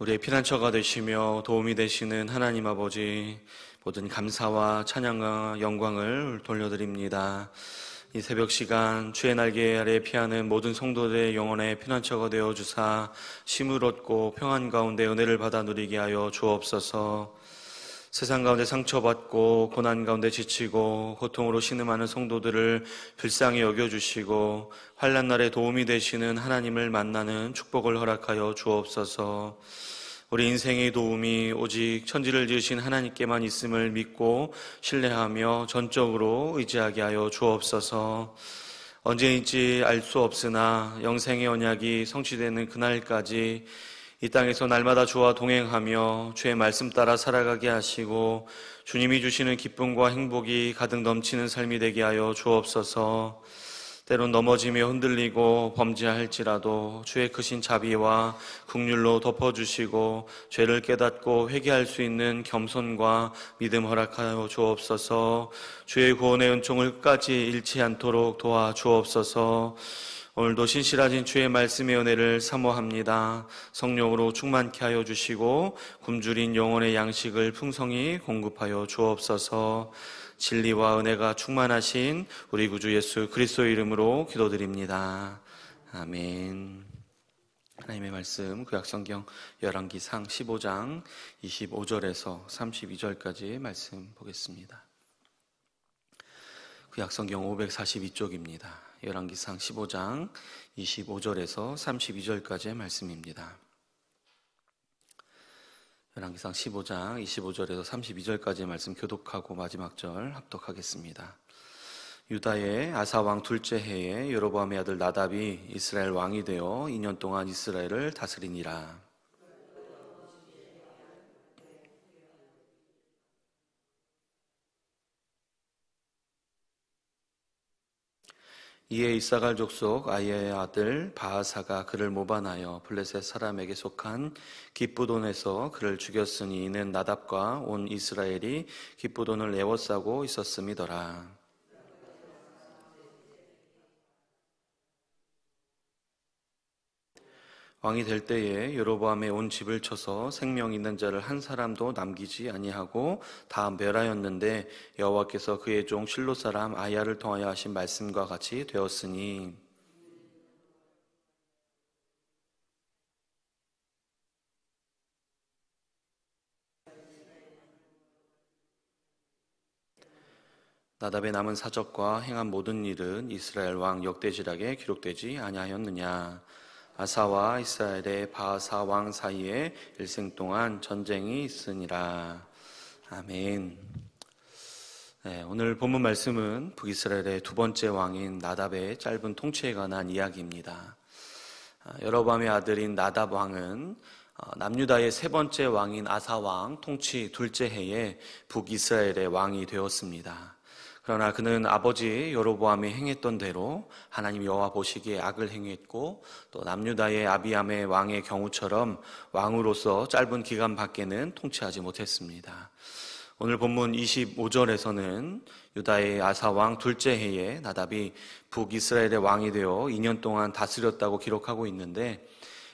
우리의 피난처가 되시며 도움이 되시는 하나님 아버지, 모든 감사와 찬양과 영광을 돌려드립니다. 이 새벽 시간 주의 날개 아래 피하는 모든 성도들의 영혼의 피난처가 되어 주사 쉼을 얻고 평안 가운데 은혜를 받아 누리게 하여 주옵소서. 세상 가운데 상처받고 고난 가운데 지치고 고통으로 신음하는 성도들을 불쌍히 여겨주시고 환난 날에 도움이 되시는 하나님을 만나는 축복을 허락하여 주옵소서. 우리 인생의 도움이 오직 천지를 지으신 하나님께만 있음을 믿고 신뢰하며 전적으로 의지하게 하여 주옵소서. 언제인지 알 수 없으나 영생의 언약이 성취되는 그날까지 이 땅에서 날마다 주와 동행하며 주의 말씀 따라 살아가게 하시고 주님이 주시는 기쁨과 행복이 가득 넘치는 삶이 되게 하여 주옵소서. 때론 넘어지며 흔들리고 범죄할지라도 주의 크신 자비와 긍휼로 덮어주시고 죄를 깨닫고 회개할 수 있는 겸손과 믿음 허락하여 주옵소서. 주의 구원의 은총을 끝까지 잃지 않도록 도와주옵소서. 오늘도 신실하신 주의 말씀의 은혜를 사모합니다. 성령으로 충만케 하여 주시고 굶주린 영혼의 양식을 풍성히 공급하여 주옵소서. 진리와 은혜가 충만하신 우리 구주 예수 그리스도의 이름으로 기도드립니다. 아멘. 하나님의 말씀 구약성경 열왕기상 15장 25절에서 32절까지 말씀 보겠습니다. 구약성경 542쪽입니다. 열왕기상 15장 25절에서 32절까지의 말씀입니다. 열왕기상 15장 25절에서 32절까지의 말씀 교독하고 마지막 절 합독하겠습니다. 유다의 아사 왕 둘째 해에 여로보암의 아들 나답이 이스라엘 왕이 되어 2년 동안 이스라엘을 다스리니라. 이에 이사갈 족속 아이의 아들 바하사가 그를 모반하여 블레셋 사람에게 속한 깃부돈에서 그를 죽였으니 이는 나답과 온 이스라엘이 깃부돈을 애워싸고 있었음이더라. 왕이 될 때에 여로보암의 온 집을 쳐서 생명 있는 자를 한 사람도 남기지 아니하고 다 멸하였는데 여호와께서 그의 종 실로 사람 아야를 통하여 하신 말씀과 같이 되었으니 나답의 남은 사적과 행한 모든 일은 이스라엘 왕 역대지락에 기록되지 아니하였느냐. 아사와 이스라엘의 바하사 왕 사이에 일생 동안 전쟁이 있으니라. 아멘. 네, 오늘 본문 말씀은 북이스라엘의 두 번째 왕인 나답의 짧은 통치에 관한 이야기입니다. 여로보암의 아들인 나답 왕은 남유다의 세 번째 왕인 아사 왕 통치 둘째 해에 북이스라엘의 왕이 되었습니다. 그러나 그는 아버지 여로보암이 행했던 대로 하나님 여호와 보시기에 악을 행했고 또 남유다의 아비암의 왕의 경우처럼 왕으로서 짧은 기간 밖에는 통치하지 못했습니다. 오늘 본문 25절에서는 유다의 아사 왕 둘째 해에 나답이 북이스라엘의 왕이 되어 2년 동안 다스렸다고 기록하고 있는데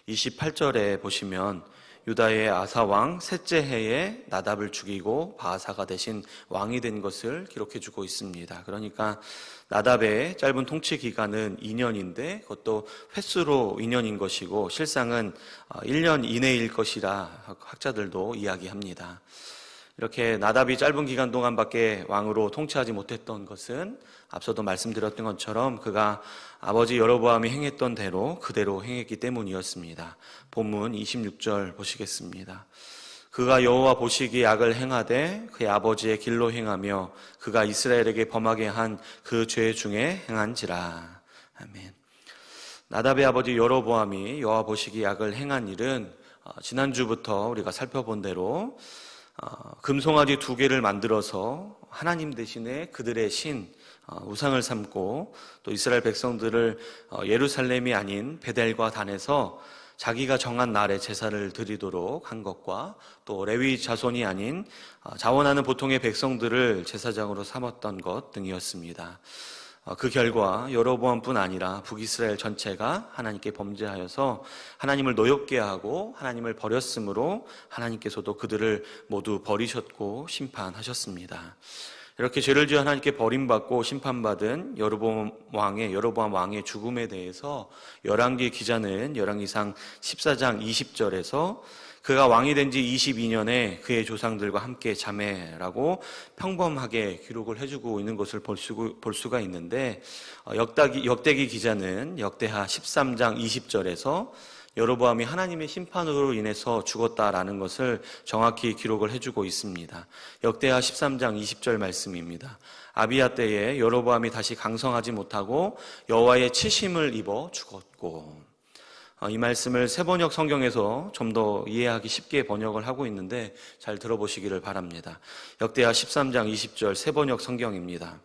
28절에 보시면 유다의 아사 왕 셋째 해에 나답을 죽이고 바하사가 대신 왕이 된 것을 기록해주고 있습니다. 그러니까 나답의 짧은 통치 기간은 2년인데 그것도 횟수로 2년인 것이고 실상은 1년 이내일 것이라 학자들도 이야기합니다. 이렇게 나답이 짧은 기간 동안밖에 왕으로 통치하지 못했던 것은 앞서도 말씀드렸던 것처럼 그가 아버지 여로보암이 행했던 대로 그대로 행했기 때문이었습니다. 본문 26절 보시겠습니다. 그가 여호와 보시기에 악을 행하되 그의 아버지의 길로 행하며 그가 이스라엘에게 범하게 한 그 죄 중에 행한지라. 아멘. 나답의 아버지 여로보암이 여호와 보시기에 악을 행한 일은 지난주부터 우리가 살펴본 대로 금송아지 2개를 만들어서 하나님 대신에 그들의 신 우상을 삼고 또 이스라엘 백성들을 예루살렘이 아닌 베델과 단에서 자기가 정한 날에 제사를 드리도록 한 것과 또 레위 자손이 아닌 자원하는 보통의 백성들을 제사장으로 삼았던 것 등이었습니다. 그 결과 여로보암뿐 아니라 북이스라엘 전체가 하나님께 범죄하여서 하나님을 노엽게 하고 하나님을 버렸으므로 하나님께서도 그들을 모두 버리셨고 심판하셨습니다. 이렇게 죄를 지어 하나님께 버림받고 심판받은 여로보암 왕의 죽음에 대해서 열왕기 기자는 열왕기상 14장 20절에서 그가 왕이 된 지 22년에 그의 조상들과 함께 자매라고 평범하게 기록을 해주고 있는 것을 볼 수가 있는데, 역대기 기자는 역대하 13장 20절에서 여로보암이 하나님의 심판으로 인해서 죽었다라는 것을 정확히 기록을 해주고 있습니다. 역대하 13장 20절 말씀입니다. 아비야 때에 여로보암이 다시 강성하지 못하고 여호와의 치심을 입어 죽었고, 이 말씀을 새번역 성경에서 좀 더 이해하기 쉽게 번역을 하고 있는데 잘 들어보시기를 바랍니다. 역대하 13장 20절 새번역 성경입니다.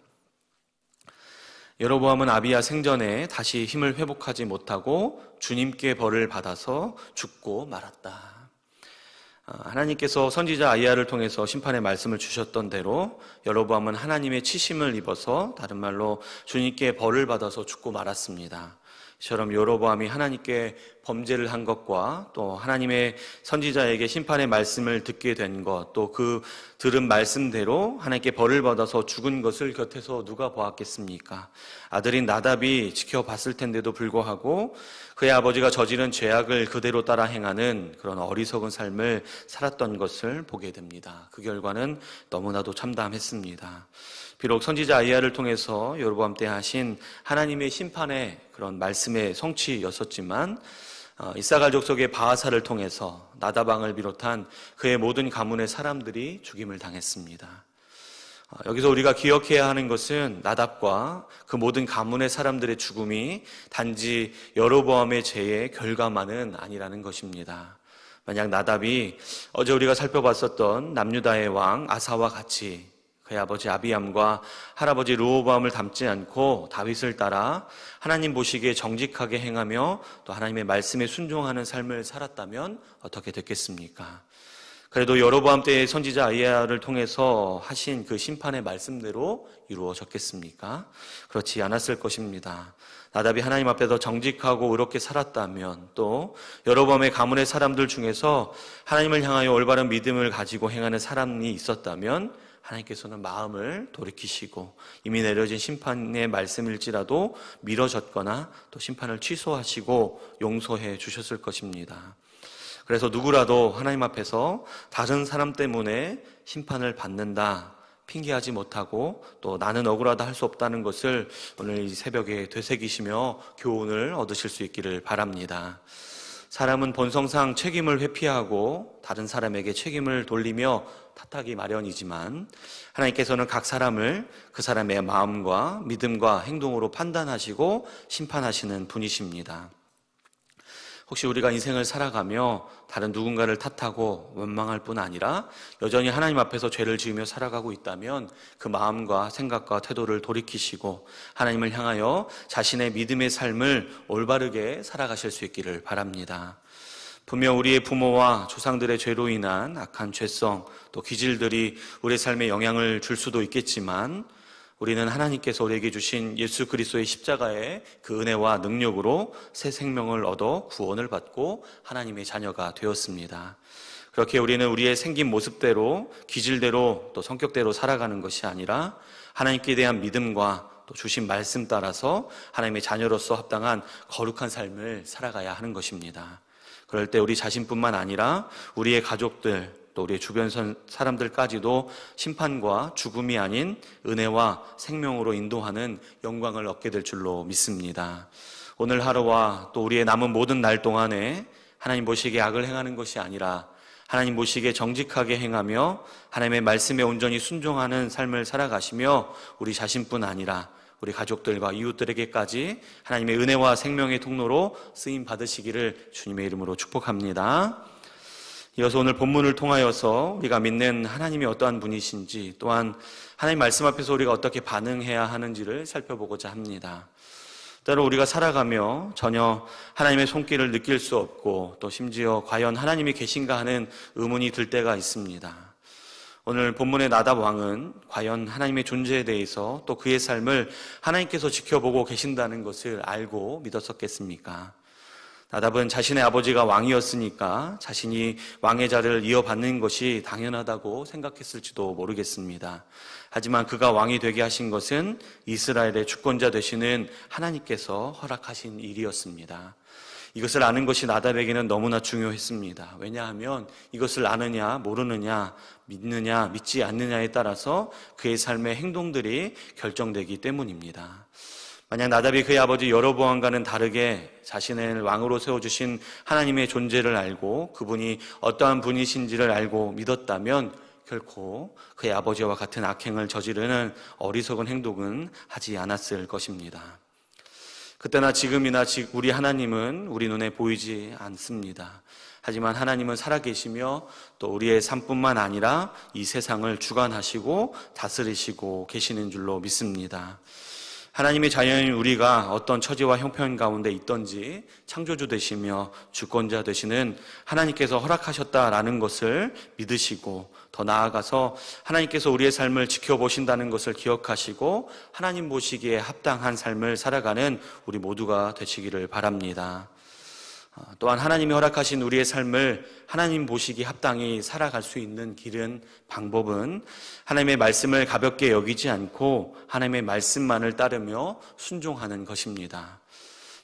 여로보암은 아비야 생전에 다시 힘을 회복하지 못하고 주님께 벌을 받아서 죽고 말았다. 하나님께서 선지자 아이야를 통해서 심판의 말씀을 주셨던 대로 여로보암은 하나님의 치심을 입어서, 다른 말로 주님께 벌을 받아서 죽고 말았습니다. 이처럼 여로보암이 하나님께 범죄를 한 것과 또 하나님의 선지자에게 심판의 말씀을 듣게 된 것, 또 그 들은 말씀대로 하나님께 벌을 받아서 죽은 것을 곁에서 누가 보았겠습니까? 아들인 나답이 지켜봤을 텐데도 불구하고 그의 아버지가 저지른 죄악을 그대로 따라 행하는 그런 어리석은 삶을 살았던 것을 보게 됩니다. 그 결과는 너무나도 참담했습니다. 비록 선지자 아이야를 통해서 여로보암 때 하신 하나님의 심판의 그런 말씀의 성취였었지만, 이사갈 족속의 바하사를 통해서 나답 왕을 비롯한 그의 모든 가문의 사람들이 죽임을 당했습니다. 여기서 우리가 기억해야 하는 것은 나답과 그 모든 가문의 사람들의 죽음이 단지 여로보암의 죄의 결과만은 아니라는 것입니다. 만약 나답이 어제 우리가 살펴봤었던 남유다의 왕 아사와 같이 그의 아버지 아비암과 할아버지 르호보암을 닮지 않고 다윗을 따라 하나님 보시기에 정직하게 행하며 또 하나님의 말씀에 순종하는 삶을 살았다면 어떻게 됐겠습니까? 그래도 여로보암 때의 선지자 아이야를 통해서 하신 그 심판의 말씀대로 이루어졌겠습니까? 그렇지 않았을 것입니다. 나답이 하나님 앞에서 정직하고 의롭게 살았다면, 또 여로보암의 가문의 사람들 중에서 하나님을 향하여 올바른 믿음을 가지고 행하는 사람이 있었다면 하나님께서는 마음을 돌이키시고 이미 내려진 심판의 말씀일지라도 미뤄졌거나 또 심판을 취소하시고 용서해 주셨을 것입니다. 그래서 누구라도 하나님 앞에서 다른 사람 때문에 심판을 받는다 핑계하지 못하고 또 나는 억울하다 할 수 없다는 것을 오늘 이 새벽에 되새기시며 교훈을 얻으실 수 있기를 바랍니다. 사람은 본성상 책임을 회피하고 다른 사람에게 책임을 돌리며 탓하기 마련이지만, 하나님께서는 각 사람을 그 사람의 마음과 믿음과 행동으로 판단하시고 심판하시는 분이십니다. 혹시 우리가 인생을 살아가며 다른 누군가를 탓하고 원망할 뿐 아니라 여전히 하나님 앞에서 죄를 지으며 살아가고 있다면 그 마음과 생각과 태도를 돌이키시고 하나님을 향하여 자신의 믿음의 삶을 올바르게 살아가실 수 있기를 바랍니다. 분명 우리의 부모와 조상들의 죄로 인한 악한 죄성, 또 기질들이 우리의 삶에 영향을 줄 수도 있겠지만, 우리는 하나님께서 우리에게 주신 예수 그리스도의 십자가의 그 은혜와 능력으로 새 생명을 얻어 구원을 받고 하나님의 자녀가 되었습니다. 그렇게 우리는 우리의 생긴 모습대로, 기질대로, 또 성격대로 살아가는 것이 아니라 하나님께 대한 믿음과 또 주신 말씀 따라서 하나님의 자녀로서 합당한 거룩한 삶을 살아가야 하는 것입니다. 그럴 때 우리 자신뿐만 아니라 우리의 가족들, 또 우리의 주변 사람들까지도 심판과 죽음이 아닌 은혜와 생명으로 인도하는 영광을 얻게 될 줄로 믿습니다. 오늘 하루와 또 우리의 남은 모든 날 동안에 하나님 보시기에 악을 행하는 것이 아니라 하나님 보시기에 정직하게 행하며 하나님의 말씀에 온전히 순종하는 삶을 살아가시며 우리 자신뿐 아니라 우리 가족들과 이웃들에게까지 하나님의 은혜와 생명의 통로로 쓰임 받으시기를 주님의 이름으로 축복합니다. 이어서 오늘 본문을 통하여서 우리가 믿는 하나님이 어떠한 분이신지, 또한 하나님 말씀 앞에서 우리가 어떻게 반응해야 하는지를 살펴보고자 합니다. 때로 우리가 살아가며 전혀 하나님의 손길을 느낄 수 없고 또 심지어 과연 하나님이 계신가 하는 의문이 들 때가 있습니다. 오늘 본문의 나답 왕은 과연 하나님의 존재에 대해서 또 그의 삶을 하나님께서 지켜보고 계신다는 것을 알고 믿었었겠습니까? 나답은 자신의 아버지가 왕이었으니까 자신이 왕의 자리를 이어받는 것이 당연하다고 생각했을지도 모르겠습니다. 하지만 그가 왕이 되게 하신 것은 이스라엘의 주권자 되시는 하나님께서 허락하신 일이었습니다. 이것을 아는 것이 나답에게는 너무나 중요했습니다. 왜냐하면 이것을 아느냐 모르느냐, 믿느냐 믿지 않느냐에 따라서 그의 삶의 행동들이 결정되기 때문입니다. 만약 나답이 그의 아버지 여로보암과는 다르게 자신을 왕으로 세워주신 하나님의 존재를 알고 그분이 어떠한 분이신지를 알고 믿었다면 결코 그의 아버지와 같은 악행을 저지르는 어리석은 행동은 하지 않았을 것입니다. 그때나 지금이나 우리 하나님은 우리 눈에 보이지 않습니다. 하지만 하나님은 살아계시며 또 우리의 삶뿐만 아니라 이 세상을 주관하시고 다스리시고 계시는 줄로 믿습니다. 하나님의 자녀인 우리가 어떤 처지와 형편 가운데 있든지 창조주 되시며 주권자 되시는 하나님께서 허락하셨다라는 것을 믿으시고 더 나아가서 하나님께서 우리의 삶을 지켜보신다는 것을 기억하시고 하나님 보시기에 합당한 삶을 살아가는 우리 모두가 되시기를 바랍니다. 또한 하나님이 허락하신 우리의 삶을 하나님 보시기 합당히 살아갈 수 있는 길은, 방법은 하나님의 말씀을 가볍게 여기지 않고 하나님의 말씀만을 따르며 순종하는 것입니다.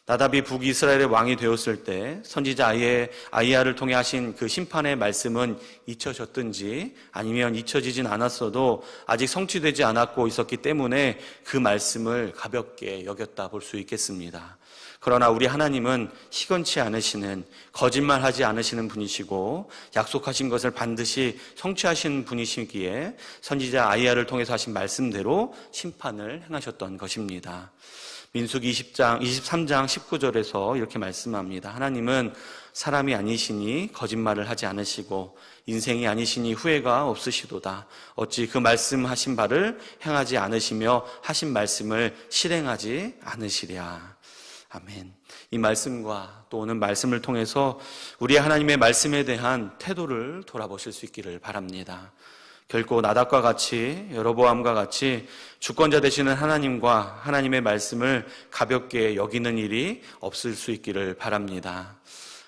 나답이 북이스라엘의 왕이 되었을 때 선지자 아이야를 통해 하신 그 심판의 말씀은 잊혀졌든지 아니면 잊혀지진 않았어도 아직 성취되지 않았고 있었기 때문에 그 말씀을 가볍게 여겼다 볼 수 있겠습니다. 그러나 우리 하나님은 시건치 않으시는, 거짓말하지 않으시는 분이시고 약속하신 것을 반드시 성취하신 분이시기에 선지자 아이야를 통해서 하신 말씀대로 심판을 행하셨던 것입니다. 민수기 23장 19절에서 이렇게 말씀합니다. 하나님은 사람이 아니시니 거짓말을 하지 않으시고 인생이 아니시니 후회가 없으시도다. 어찌 그 말씀하신 바를 행하지 않으시며 하신 말씀을 실행하지 않으시랴. 아멘. 이 말씀과 또 오는 말씀을 통해서 우리 하나님의 말씀에 대한 태도를 돌아보실 수 있기를 바랍니다. 결코 나답과 같이, 여로보암과 같이 주권자 되시는 하나님과 하나님의 말씀을 가볍게 여기는 일이 없을 수 있기를 바랍니다.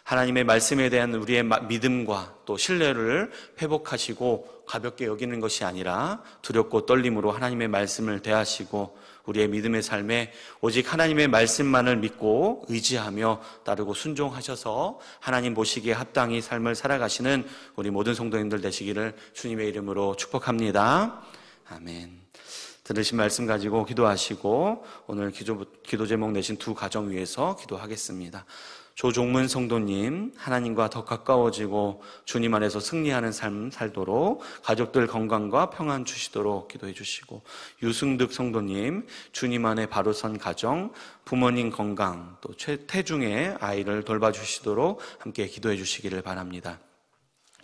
하나님의 말씀에 대한 우리의 믿음과 또 신뢰를 회복하시고 가볍게 여기는 것이 아니라 두렵고 떨림으로 하나님의 말씀을 대하시고 우리의 믿음의 삶에 오직 하나님의 말씀만을 믿고 의지하며 따르고 순종하셔서 하나님 보시기에 합당히 삶을 살아가시는 우리 모든 성도님들 되시기를 주님의 이름으로 축복합니다. 아멘. 들으신 말씀 가지고 기도하시고 오늘 기도 제목 내신 두 가정 위해서 기도하겠습니다. 조종문 성도님, 하나님과 더 가까워지고 주님 안에서 승리하는 삶 살도록 가족들 건강과 평안 주시도록 기도해 주시고, 유승득 성도님, 주님 안에 바로 선 가정, 부모님 건강, 또 태중의 아이를 돌봐주시도록 함께 기도해 주시기를 바랍니다.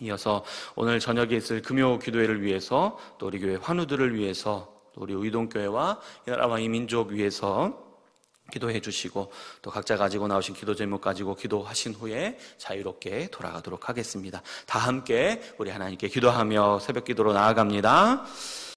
이어서 오늘 저녁에 있을 금요 기도회를 위해서 또 우리 교회 환우들을 위해서 또 우리 의동교회와 이 나라와 이 민족 위해서 기도해 주시고 또 각자 가지고 나오신 기도 제목 가지고 기도하신 후에 자유롭게 돌아가도록 하겠습니다. 다 함께 우리 하나님께 기도하며 새벽 기도로 나아갑니다.